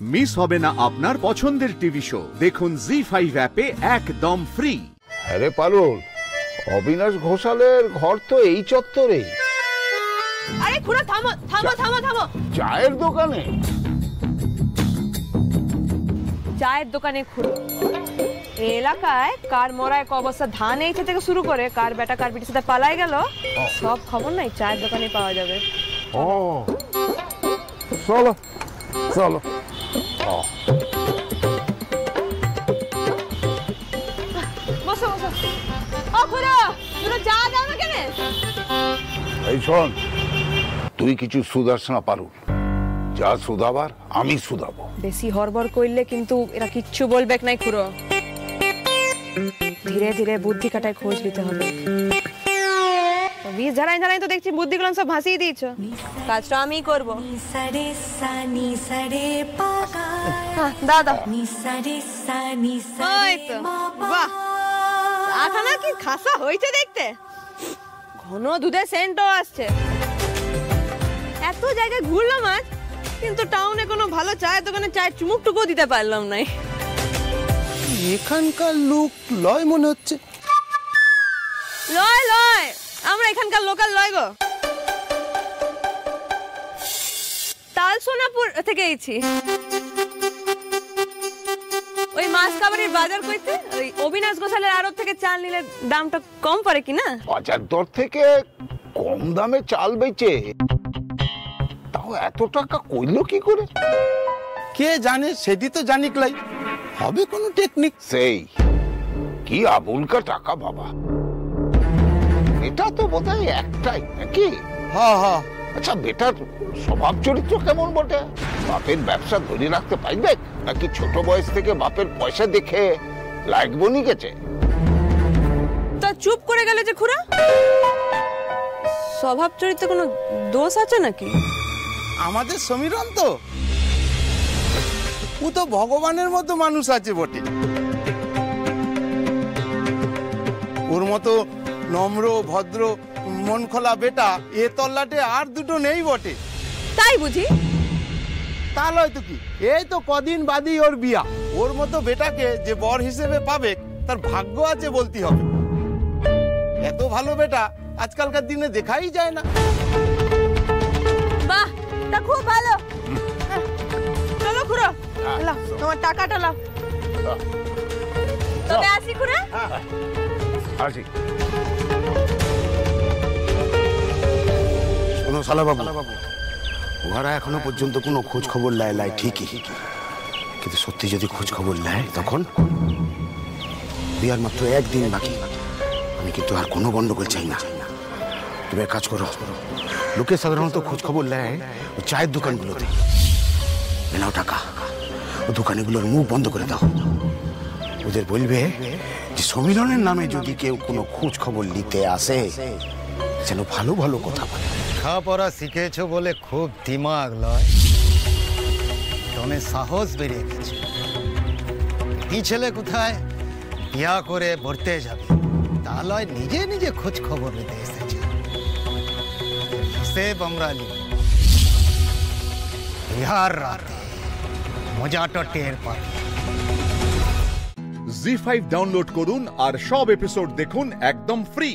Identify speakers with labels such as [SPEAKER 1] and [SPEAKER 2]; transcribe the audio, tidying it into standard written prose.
[SPEAKER 1] Miss হবে না আপনার পছন্দের টিভি শো। দেখুন জি5 অ্যাপে একদম ফ্রি।
[SPEAKER 2] আরে পারুল, অবিনাশ ঘোষালের ঘর তো এই চত্বরে।
[SPEAKER 3] আরে খুড়া থামো থামো থামো থামো।
[SPEAKER 2] চায়ের দোকানে?
[SPEAKER 3] চায়ের দোকানে খুড়ো। এলাকায় কার মরা এক অবস্থা, ধান এইছে থেকে শুরু করে কার বেটা কার বিটির সাথে পালাই গেল, সব খবর নাই চায়ের দোকানে পাওয়া যাবে।
[SPEAKER 2] ও চলো চলো।
[SPEAKER 3] বসো বসো। ও খুড়ো, তুমি চা দাও না কেন?
[SPEAKER 2] এই শোন, তুই কিছু সুদাস না পারুল, যা সুদাবার আমি সুদাবো।
[SPEAKER 3] বেশি হড়বড় করলে কিন্তু এরা কিচ্ছু বলবে নাই খুড়ো। ধীরে ধীরে বুদ্ধি কাটায় খোঁজ নিতে হবে। ঝাড়াই ঝাড়াই তো দেখছি বুদ্ধিগুলো সব ভাসিয়ে দিয়েছো, কাজটা আমিই করবো। দাদা বাহ, চাখানা কি খাসা হয়েছে দেখতে, ঘন দুধের সেন্টও আসছে। এত জায়গায় ঘুরলাম আজ, কিন্তু টাউনে কোনো ভালো চায়ের দোকানে চায়ের চুমুকটুকু দিতে পারলাম নাই।
[SPEAKER 4] এখানকার লোক লয় মনে হচ্ছে।
[SPEAKER 3] লয় লয়, আমরা এখানকার লোকাল লয় গো, তাল সোনাপুর থেকে এইছি। ওই মাছ কাবারির বাজার কইতে ওই অবিনাশ ঘোষালের আড়ত থেকে চাল নিলে দামটা কম পড়ে কি না?
[SPEAKER 2] বাজার দর থেকে কম দামে চাল বেচে, তাও এত টাকা কইলো কি করে?
[SPEAKER 4] কে জানে, সেটি তো জানিকলাই হবে কোনো টেকনিক।
[SPEAKER 2] সেই কি আবুলকা টাকা বাবা, এটা তো বোধহয় একটাই নাকি?
[SPEAKER 4] হ্যাঁ হ্যাঁ।
[SPEAKER 2] আচ্ছা, বেটার স্বভাব চরিত্র কেমন বটে? বাপের ব্যবসা ধরে রাখতে পারবে নাকি ছোট বয়স থেকে বাপের পয়সা দেখে লাইক বনি গেছে?
[SPEAKER 3] তা চুপ করে গেলে যে খুড়া, স্বভাব চরিত্রে কোনো দোষ আছে নাকি?
[SPEAKER 4] আমাদের সমীরণ তো ও তো ভগবানের মতো মানুষ আছে বটে। ওর মতো নম্র ভদ্র মন খোলা বেটা এ তল্লাটে আর দুটো নেই বটে।
[SPEAKER 3] তাই বুঝি?
[SPEAKER 4] তাহলে হয়তো কি, এই তো কদিন বাদই ওর বিয়া। ওর মতো বেটাকে যে বর হিসেবে পাবে তার ভাগ্য আছে বলতে হবে। এত ভালো বেটা আজকালকার দিনে দেখাই যায় না।
[SPEAKER 3] বাহ, তা খুব ভালো। চলো খুড়ো, লাও তোমার টাকাটা লাও। তবে আসি খুড়া।
[SPEAKER 2] আসি।
[SPEAKER 5] শোনো শালা বাবু, ওরা এখনো পর্যন্ত কোনো খোঁজ খবর লাই ঠিকই, কিন্তু সত্যি যদি খোঁজ খবর নেয় তখন বিয়ার মাত্র একদিন বাকি। আমি কিন্তু আর কোনো গন্ডগোল চাই না। তুমি এক কাজ করো, লোকে সাধারণত খোঁজ খবর নেয় ওই চায়ের দোকানগুলোতে। নাও টাকা, ও দোকানগুলোর মুখ বন্ধ করে দাও। ওদের বলবে যে সমীরণের নামে যদি কেউ কোনো খোঁজ খবর নিতে আসে যেন ভালো ভালো কথা বলে।
[SPEAKER 6] লেখাপড়া শিখেছ বলে খুব দিমাগ লয়, টনে সাহস বেড়ে গেছে। এই ছেলে কোথায় বিয়া করে ভরতে যাবে, তা লয় নিজে নিজে খোঁজ খবর নিতে এসেছে। হিসেব আমরা নিব, বিহার রাতে মজাটা টের পাবে।
[SPEAKER 1] জি5 ডাউনলোড করুন আর সব এপিসোড দেখুন একদম ফ্রি।